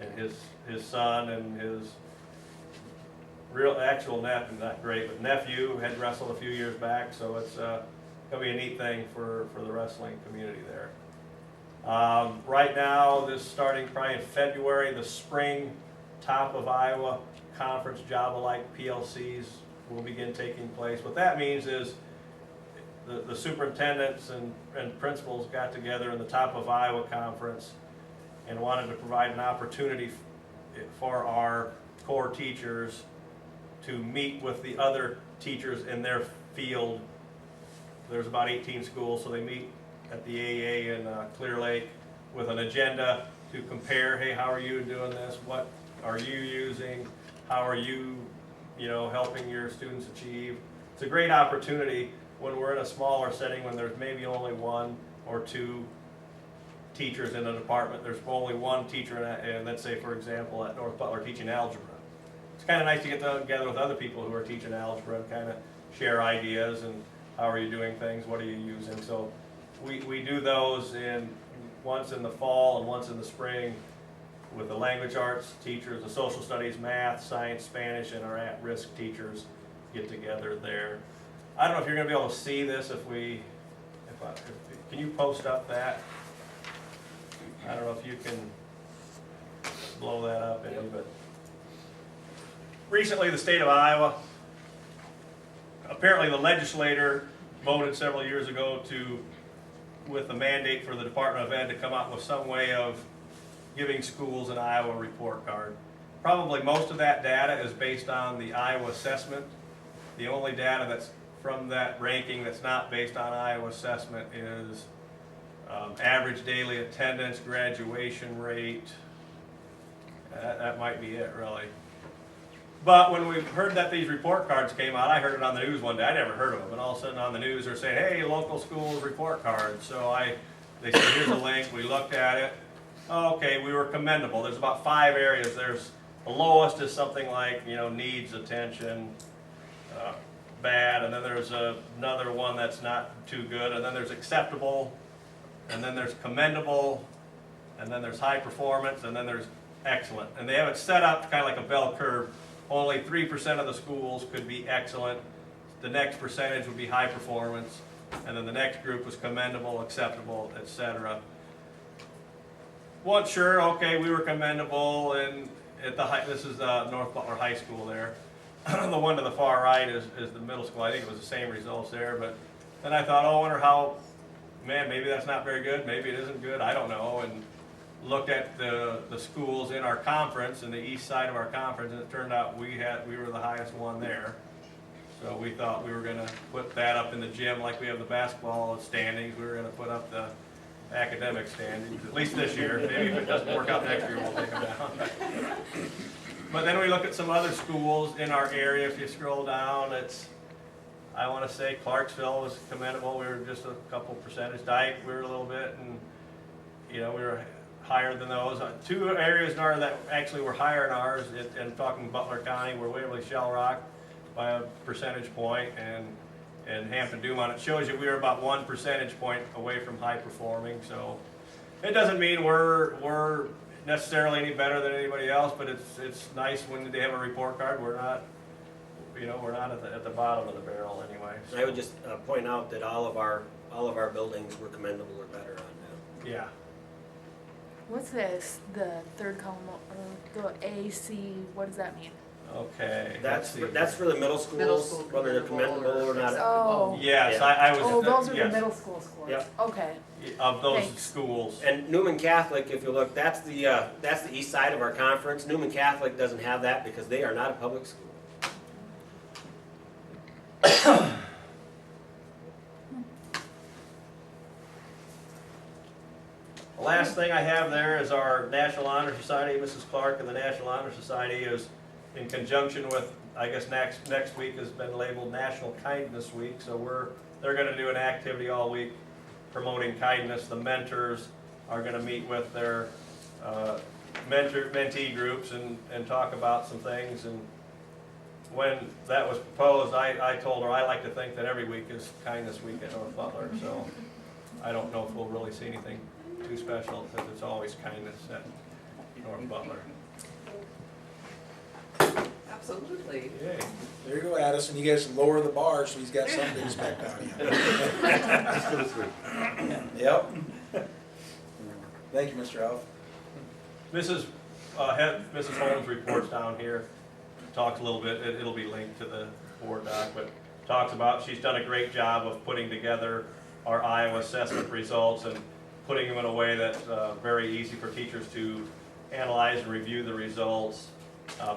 and his son and his actual nephew, not great, but nephew had wrestled a few years back, so it's gonna be a neat thing for the wrestling community there. Right now, this starting probably in February, the spring Top of Iowa Conference job-alike PLCs will begin taking place. What that means is the superintendents and principals got together in the Top of Iowa Conference and wanted to provide an opportunity for our core teachers to meet with the other teachers in their field. There's about 18 schools, so they meet at the AA in Clear Lake with an agenda to compare, hey, how are you doing this? What are you using? How are you, helping your students achieve? It's a great opportunity when we're in a smaller setting, when there's maybe only one or two teachers in a department. There's only one teacher, and let's say, for example, at North Butler teaching algebra. It's kind of nice to get together with other people who are teaching algebra and kind of share ideas and how are you doing things, what are you using. So we do those once in the fall and once in the spring with the language arts teachers, the social studies, math, science, Spanish, and our at-risk teachers get together there. I don't know if you're going to be able to see this can you post up that? I don't know if you can blow that up any, but recently the state of Iowa, apparently the legislator voted several years ago with a mandate for the Department of Ed to come up with some way of giving schools an Iowa report card. Probably most of that data is based on the Iowa assessment. The only data that's from that ranking that's not based on Iowa assessment is average daily attendance, graduation rate. That might be it, really. But when we heard that these report cards came out, I heard it on the news one day. I never heard of them, and all of a sudden on the news they're saying, "Hey, local schools report cards." So they said, "Here's a link." We looked at it. Okay, we were commendable. There's about 5 areas. There's the lowest is something like needs attention, bad, and then there's another one that's not too good, and then there's acceptable, and then there's commendable, and then there's high performance, and then there's excellent. And they have it set up kind of like a bell curve. Only 3% of the schools could be excellent. The next percentage would be high performance, and then the next group was commendable, acceptable, etc. Wasn't sure. Okay, we were commendable, and this is North Butler High School there. The one to the far right is the middle school. I think it was the same results there, but then I thought, I wonder how, maybe that's not very good, maybe it isn't good, I don't know, and looked at the schools in our conference, in the east side of our conference, and it turned out we were the highest one there. So we thought we were going to put that up in the gym like we have the basketball standings. We were going to put up the academic standings, at least this year. Maybe if it doesn't work out next year, we'll take them down. But then we look at some other schools in our area. If you scroll down, I want to say Clarksville was commendable. We were just a couple percentage. Dyke, we were a little bit, and we were higher than those. 2 areas in ours that actually were higher than ours, and talking Butler County, were Waverly Shell Rock by a percentage point, and Hampton Dumont. It shows you we were about 1 percentage point away from high performing. So it doesn't mean we're necessarily any better than anybody else, but it's nice when they have a report card. We're not at the bottom of the barrel anyway. So. I would just point out that all of our buildings were commendable or better on that. Yeah. What's this? The third column, the A, C, what does that mean? Okay. That's for the middle schools, whether they're commendable or not. Oh. Yes, Yeah. I was. Oh, those are yes. the middle school scores. Yep. Okay. Of those Thanks. schools. And Newman Catholic, if you look, that's the east side of our conference. Newman Catholic doesn't have that because they are not a public school. The last thing I have there is our National Honor Society. Mrs. Clark and the National Honor Society is in conjunction with, I guess next week has been labeled National Kindness Week. So they're going to do an activity all week promoting kindness. The mentors are going to meet with their mentee groups and talk about some things. And when that was proposed, I told her I like to think that every week is Kindness Week at North Butler. So I don't know if we'll really see anything too special because it's always kindness at North Butler. Absolutely. Yay. There you go, Addison, you guys lower the bar so he's got something to expect out of you. Just those three. Yep. Thank you, Mr. Alf. Mrs. Holmes reports down here, talks a little bit, it'll be linked to the board doc, but talks about, she's done a great job of putting together our Iowa assessment results and putting them in a way that's very easy for teachers to analyze and review the results.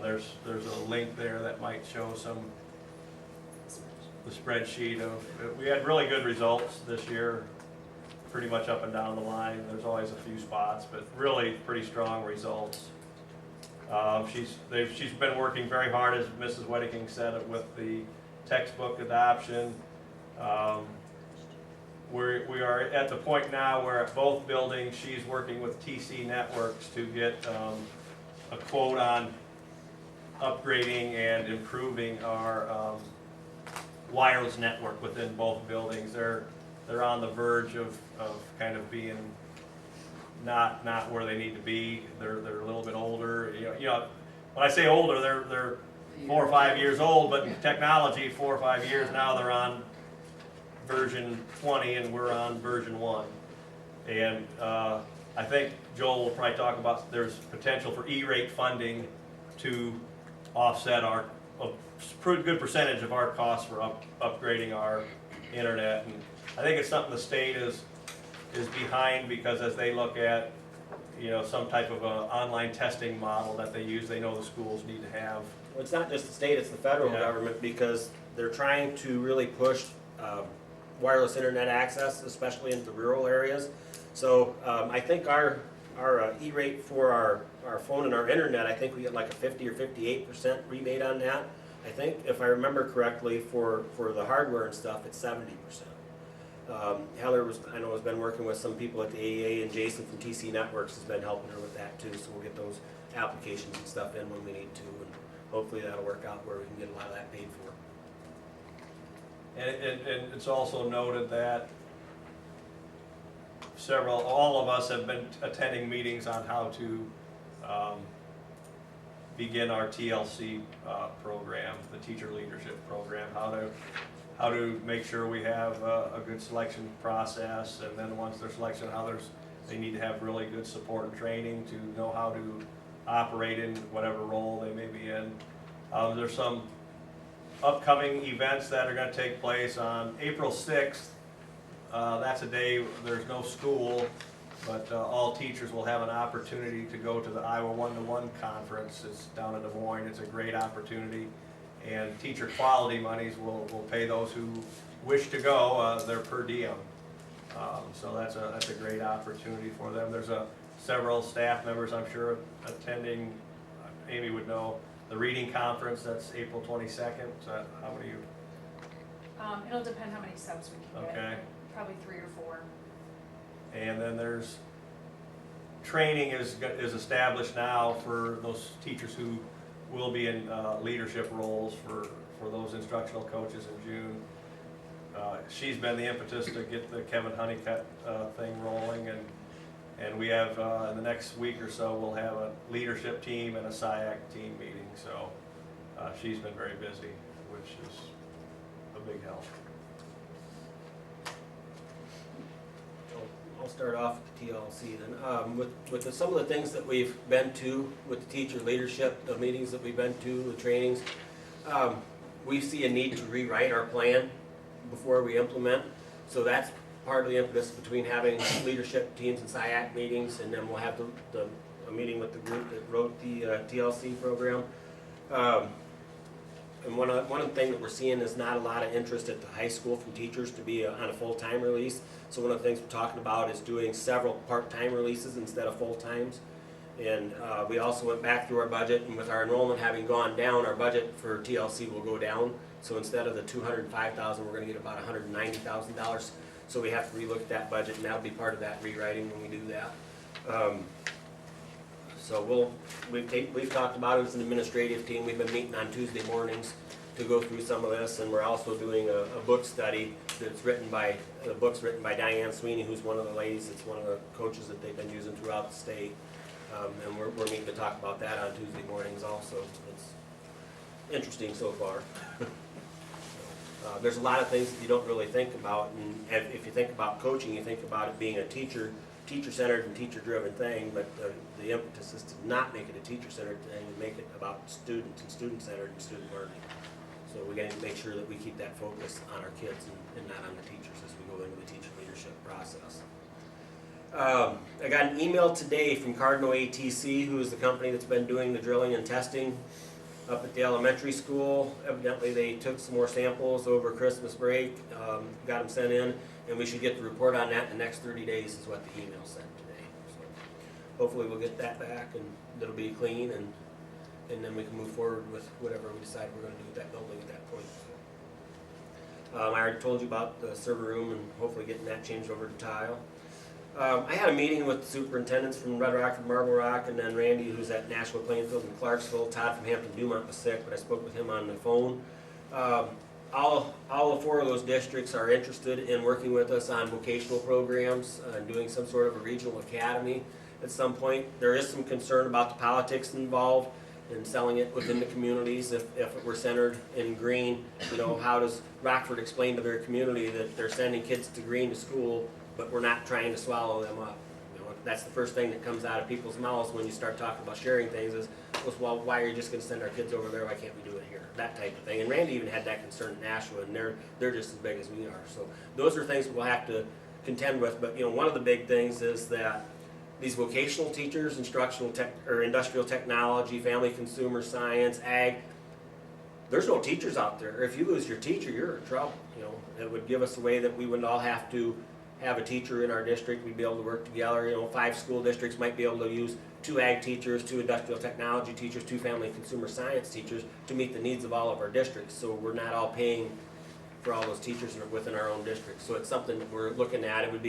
There's a link there that might show the spreadsheet of, we had really good results this year, pretty much up and down the line. There's always a few spots, but really pretty strong results. She's been working very hard, as Mrs. Wedeking said, with the textbook adoption. We are at the point now where at both buildings, she's working with TC Networks to get a quote on upgrading and improving our wireless network within both buildings. They're on the verge of kind of being not where they need to be. They're a little bit older. You know, when I say older, they're 4 or 5 years old, but technology 4 or 5 years now, they're on version 20 and we're on version 1. And I think Joel will probably talk about there's potential for E-rate funding to offset a pretty good percentage of our costs for upgrading our internet. And I think it's something the state is behind, because as they look at, you know, some type of a online testing model that they use, they know the schools need to have. Well, it's not just the state, it's the federal Yeah. government, because they're trying to really push wireless internet access, especially into rural areas. So I think our E-rate for our phone and our internet, I think we get like a 50 or 58% rebate on that. I think, if I remember correctly, for the hardware and stuff, it's 70%. Heather I know has been working with some people at the AEA, and Jason from TC Networks has been helping her with that too. So we'll get those applications and stuff in when we need to, and hopefully that'll work out where we can get a lot of that paid for. And it's also noted that all of us have been attending meetings on how to begin our TLC program, the teacher leadership program, how to make sure we have a good selection process, and then once their selection, they need to have really good support and training to know how to operate in whatever role they may be in. There's some upcoming events that are going to take place on April 6th. That's a day there's no school, but all teachers will have an opportunity to go to the Iowa One-to-One Conference. It's down in Des Moines. It's a great opportunity, and teacher quality monies will pay those who wish to go. They're per diem, so that's a great opportunity for them. There's several staff members, I'm sure, attending. Amy would know. The reading conference, that's April 22nd. So how many you? It'll depend how many subs we can get. Okay. Probably 3 or 4. And then there's training is established now for those teachers who will be in leadership roles for those instructional coaches in June. She's been the impetus to get the Kevin Honeycutt thing rolling, and we have in the next week or so we'll have a leadership team and a SIAC team meeting. So she's been very busy, which is a big help. I'll start off with the TLC then. With some of the things that we've been to with the teacher leadership, the meetings that we've been to, the trainings, we see a need to rewrite our plan before we implement. So that's part of the impetus between having leadership teams and SIAC meetings, and then we'll have a meeting with the group that wrote the TLC program. And one of the things that we're seeing is not a lot of interest at the high school from teachers to be on a full-time release. So one of the things we're talking about is doing several part-time releases instead of full-times. And we also went back through our budget, and with our enrollment having gone down, our budget for TLC will go down. So instead of the $205,000, we're going to get about $190,000. So we have to relook at that budget, and that'll be part of that rewriting when we do that. So we've talked about it as an administrative team. We've been meeting on Tuesday mornings to go through some of this, and we're also doing a book study that's written by Diane Sweeney, who's one of the ladies. It's one of the coaches that they've been using throughout the state. And we're meeting to talk about that on Tuesday mornings also. It's interesting so far. There's a lot of things that you don't really think about, and if you think about coaching, you think about it being a teacher-centered and teacher-driven thing, but the impetus is to not make it a teacher-centered thing and make it about students and student-centered and student learning. So we got to make sure that we keep that focus on our kids and not on the teachers as we go into the teacher leadership process. I got an email today from Cardinal ATC, who is the company that's been doing the drilling and testing up at the elementary school. Evidently they took some more samples over Christmas break, got them sent in, and we should get the report on that in the next 30 days is what the email said today. So hopefully we'll get that back and it'll be clean, and then we can move forward with whatever we decide we're going to do with that building at that point. So, I already told you about the server room and hopefully getting that changed over to tile. I had a meeting with the superintendents from Red Rock and Marble Rock, and then Randy, who's at Nashua, Plainfield, and Clarksville. Todd from Hampton Dumont was sick, but I spoke with him on the phone. All 4 of those districts are interested in working with us on vocational programs and doing some sort of a regional academy at some point. There is some concern about the politics involved in selling it within the communities. If it were centered in Green, how does Rockford explain to their community that they're sending kids to Green to school, but we're not trying to swallow them up? That's the first thing that comes out of people's mouths when you start talking about sharing things is, well, why are you just going to send our kids over there? Why can't we do it here? That type of thing. And Randy even had that concern in Nashua, and they're just as big as we are. So those are things we'll have to contend with. But one of the big things is that these vocational teachers, instructional tech or industrial technology, family consumer science, ag, there's no teachers out there. If you lose your teacher, you're in trouble. It would give us a way that we wouldn't all have to have a teacher in our district. We'd be able to work together. 5 school districts might be able to use 2 ag teachers, 2 industrial technology teachers, 2 family consumer science teachers to meet the needs of all of our districts. So we're not all paying for all those teachers within our own district. So it's something that we're looking at. It would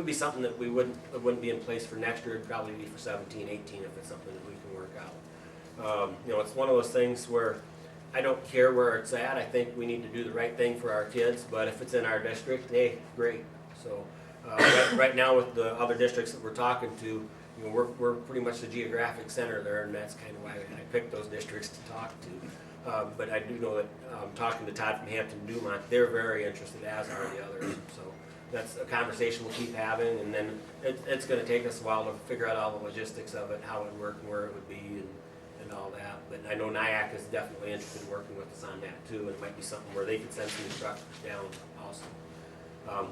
be something that it wouldn't be in place for next year. It'd probably be for 17, 18 if it's something that we can work out. It's one of those things where I don't care where it's at. I think we need to do the right thing for our kids, but if it's in our district, hey, great. So right now with the other districts that we're talking to, we're pretty much the geographic center there, and that's kind of why I picked those districts to talk to. But I do know that talking to Todd from Hampton Dumont, they're very interested, as are the others. So that's a conversation we'll keep having, and then it's going to take us a while to figure out all the logistics of it, how it would work and where it would be and all that. But I know NIAC is definitely interested in working with us on that too, and it might be something where they could send some instructors down also.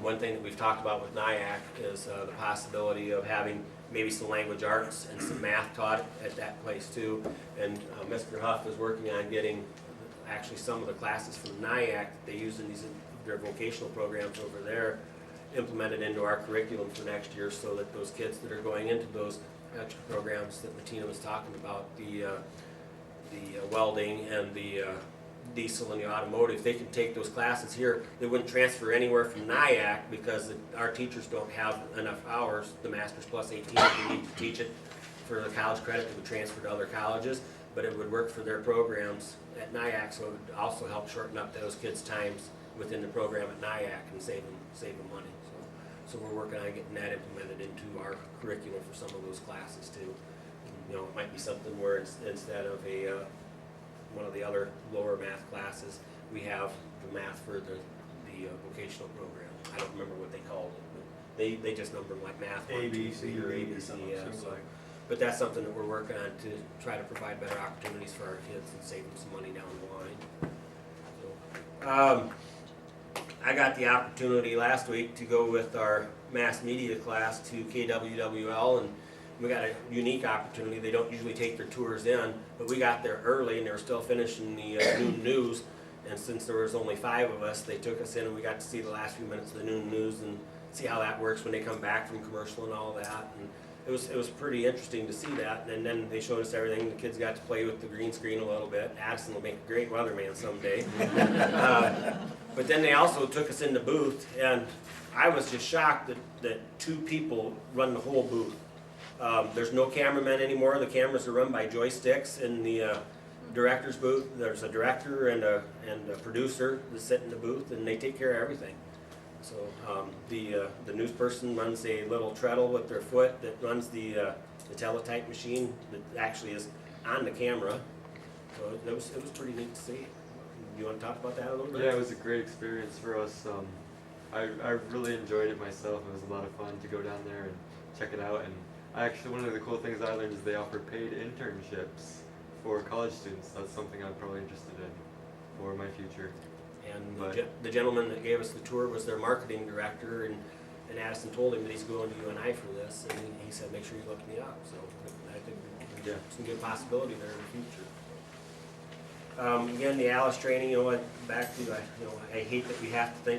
One thing that we've talked about with NIAC is the possibility of having maybe some language arts and some math taught at that place too. And Mr. Huff is working on getting actually some of the classes from NIAC that they use in their vocational programs over there implemented into our curriculum for next year, so that those kids that are going into those extra programs that Bettina was talking about, the welding and the diesel and the automotive, they can take those classes here. They wouldn't transfer anywhere from NIAC because our teachers don't have enough hours, the Masters plus 18, if we need to teach it for the college credit, it would transfer to other colleges, but it would work for their programs at NIAC, so it would also help shorten up those kids' times within the program at NIAC and save them money. So we're working on getting that implemented into our curriculum for some of those classes too. It might be something where instead of one of the other lower math classes, we have the math for the vocational program. I don't remember what they called it, but they just number them like math ABC or ABC. Yeah. So, but that's something that we're working on to try to provide better opportunities for our kids and save them some money down the line. So, I got the opportunity last week to go with our mass media class to KWWL, and we got a unique opportunity. They don't usually take their tours in, but we got there early and they were still finishing the noon news, and since there was only 5 of us, they took us in and we got to see the last few minutes of the noon news and see how that works when they come back from commercial and all that. And it was pretty interesting to see that, and then they showed us everything. The kids got to play with the green screen a little bit. Addison will make a great weatherman someday. But then they also took us in the booth, and I was just shocked that 2 people run the whole booth. There's no cameramen anymore. The cameras are run by joysticks in the director's booth. There's a director and a producer that sit in the booth, and they take care of everything. So the news person runs a little treadle with their foot that runs the the teletype machine that actually is on the camera. So it was pretty neat to see. You want to talk about that a little bit? Yeah, it was a great experience for us. I really enjoyed it myself. It was a lot of fun to go down there and check it out. And one of the cool things I learned is they offer paid internships for college students. That's something I'm probably interested in for my future. And But- the gentleman that gave us the tour was their marketing director, and Addison told him that he's going to UNI for this, and he said, make sure you look me up. So I think there's some good possibility there in the future. Again, the Alice training, back to, I hate that we have to think